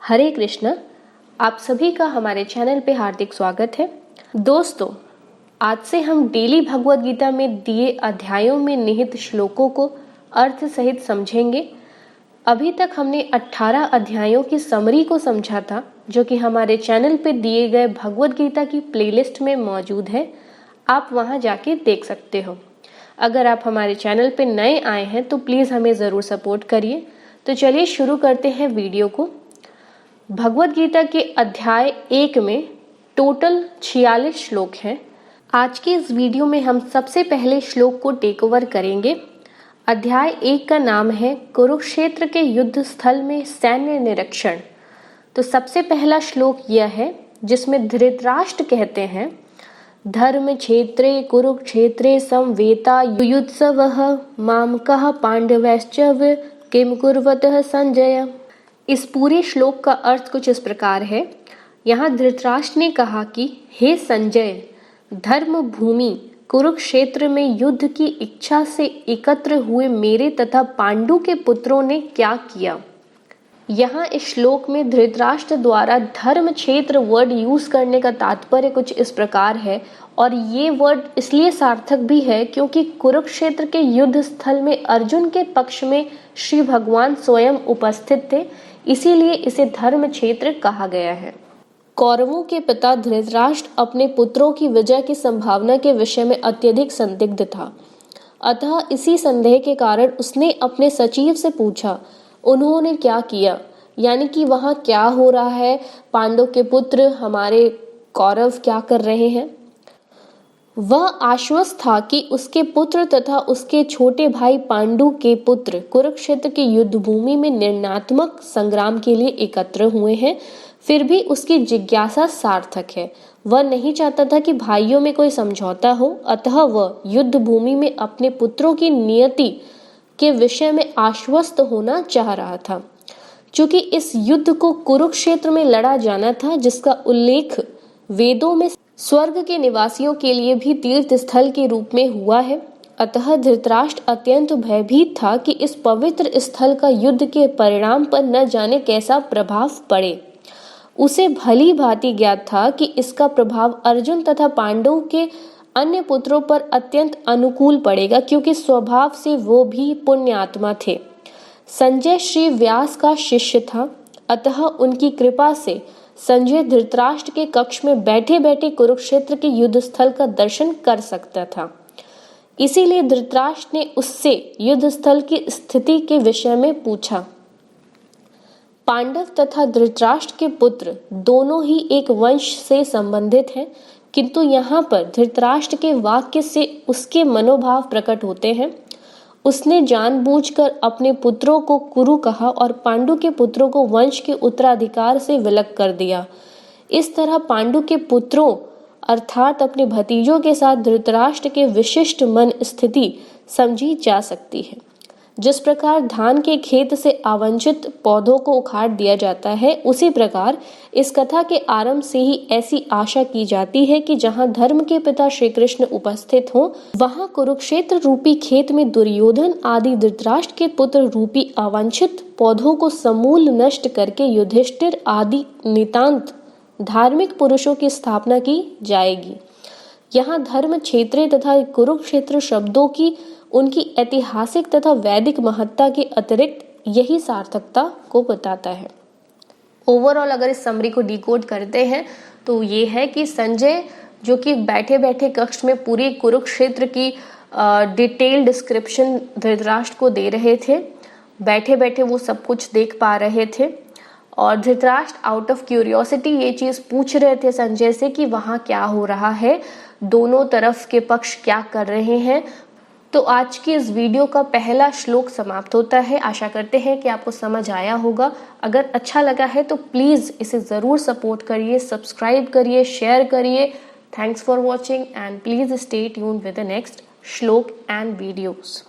हरे कृष्ण। आप सभी का हमारे चैनल पे हार्दिक स्वागत है। दोस्तों, आज से हम डेली भगवद गीता में दिए अध्यायों में निहित श्लोकों को अर्थ सहित समझेंगे। अभी तक हमने 18 अध्यायों की समरी को समझा था, जो कि हमारे चैनल पे दिए गए भगवद गीता की प्लेलिस्ट में मौजूद है। आप वहां जाके देख सकते हो। अगर आप हमारे चैनल पे नए आए हैं तो प्लीज़ हमें ज़रूर सपोर्ट करिए। तो चलिए शुरू करते हैं वीडियो को। भगवद गीता के अध्याय 1 में टोटल 46 श्लोक हैं। आज के इस वीडियो में हम सबसे पहले श्लोक को टेक ओवर करेंगे। अध्याय 1 का नाम है कुरुक्षेत्र के युद्ध स्थल में सैन्य निरीक्षण। तो सबसे पहला श्लोक यह है, जिसमें धृतराष्ट्र कहते हैं, धर्म क्षेत्रे कुरुक्षेत्रे संवेता युयुत्सवः मामकः पांडवैश्च किम कुर्वतः संजय। इस पूरे श्लोक का अर्थ कुछ इस प्रकार है। यहाँ धृतराष्ट्र ने कहा कि हे संजय, धर्म भूमि कुरुक्षेत्र में युद्ध की इच्छा से एकत्र हुए मेरे तथा पांडु के पुत्रों ने क्या किया। यहाँ इस श्लोक में धृतराष्ट्र द्वारा धर्म क्षेत्र वर्ड यूज करने का तात्पर्य कुछ इस प्रकार है, और ये वर्ड इसलिए सार्थक भी है क्योंकि कुरुक्षेत्र के युद्ध स्थल में अर्जुन के पक्ष में श्री भगवान स्वयं उपस्थित थे, इसीलिए इसे धर्म क्षेत्र कहा गया है। कौरवों के पिता धृतराष्ट्र अपने पुत्रों की विजय की संभावना के विषय में अत्यधिक संदिग्ध था। अतः इसी संदेह के कारण उसने अपने सचिव से पूछा, उन्होंने क्या किया, यानी कि वहां क्या हो रहा है, पांडव के पुत्र हमारे कौरव क्या कर रहे हैं। वह आश्वस्त था कि उसके पुत्र तथा उसके छोटे भाई पांडु के पुत्र कुरुक्षेत्र की युद्ध भूमि में निर्णयात्मक संग्राम के लिए एकत्र हुए हैं। फिर भी उसकी जिज्ञासा सार्थक है। वह नहीं चाहता था कि भाइयों में कोई समझौता हो, अतः वह युद्ध भूमि में अपने पुत्रों की नियति के विषय में आश्वस्त होना चाह रहा था। चूंकि इस युद्ध को कुरुक्षेत्र में लड़ा जाना था, जिसका उल्लेख वेदों में स्वर्ग के निवासियों के लिए भी तीर्थ स्थल के रूप में हुआ है, अतः धृतराष्ट्र अत्यंत भयभीत था कि इस पवित्र स्थल का युद्ध के परिणाम पर न जाने कैसा प्रभाव पड़े। उसे भली भांति ज्ञात था कि इसका प्रभाव अर्जुन तथा पांडवों के अन्य पुत्रों पर अत्यंत अनुकूल पड़ेगा, क्योंकि स्वभाव से वो भी पुण्यात्मा थे। संजय श्री व्यास का शिष्य था, अतः उनकी कृपा से संजय धृतराष्ट्र के कक्ष में बैठे बैठे कुरुक्षेत्र के युद्ध स्थल का दर्शन कर सकता था। इसीलिए धृतराष्ट्र ने उससे युद्ध स्थल की स्थिति के विषय में पूछा। पांडव तथा धृतराष्ट्र के पुत्र दोनों ही एक वंश से संबंधित हैं, किंतु यहाँ पर धृतराष्ट्र के वाक्य से उसके मनोभाव प्रकट होते हैं। उसने जानबूझकर अपने पुत्रों को कुरु कहा और पांडु के पुत्रों को वंश के उत्तराधिकार से विलग कर दिया। इस तरह पांडु के पुत्रों अर्थात अपने भतीजों के साथ धृतराष्ट्र के विशिष्ट मन स्थिति समझी जा सकती है। जिस प्रकार धान के खेत से आवांछित पौधों को उखाड़ दिया जाता है, उसी प्रकार इस कथा के आरंभ से ही ऐसी आशा की जाती है कि जहां धर्म के पिता श्री कृष्ण उपस्थित हों, वहां कुरुक्षेत्र रूपी खेत में दुर्योधन आदि धृतराष्ट्र के पुत्र रूपी आवांछित पौधों को समूल नष्ट करके युधिष्ठिर आदि नितांत धार्मिक पुरुषों की स्थापना की जाएगी। यहाँ धर्म क्षेत्र तथा कुरुक्षेत्र शब्दों की उनकी ऐतिहासिक तथा वैदिक महत्ता के अतिरिक्त यही सार्थकता को बताता है। ओवरऑल अगर इस समरी को डिकोड करते हैं तो ये है कि संजय जो कि बैठे बैठे कक्ष में पूरी कुरुक्षेत्र की डिटेल डिस्क्रिप्शन धृतराष्ट्र को दे रहे थे। बैठे बैठे वो सब कुछ देख पा रहे थे, और धृतराष्ट्र आउट ऑफ क्यूरियोसिटी ये चीज़ पूछ रहे थे संजय से कि वहाँ क्या हो रहा है, दोनों तरफ के पक्ष क्या कर रहे हैं। तो आज की इस वीडियो का पहला श्लोक समाप्त होता है। आशा करते हैं कि आपको समझ आया होगा। अगर अच्छा लगा है तो प्लीज़ इसे ज़रूर सपोर्ट करिए, सब्सक्राइब करिए, शेयर करिए। Thanks for watching and please stay tuned with the next श्लोक एंड वीडियोज़।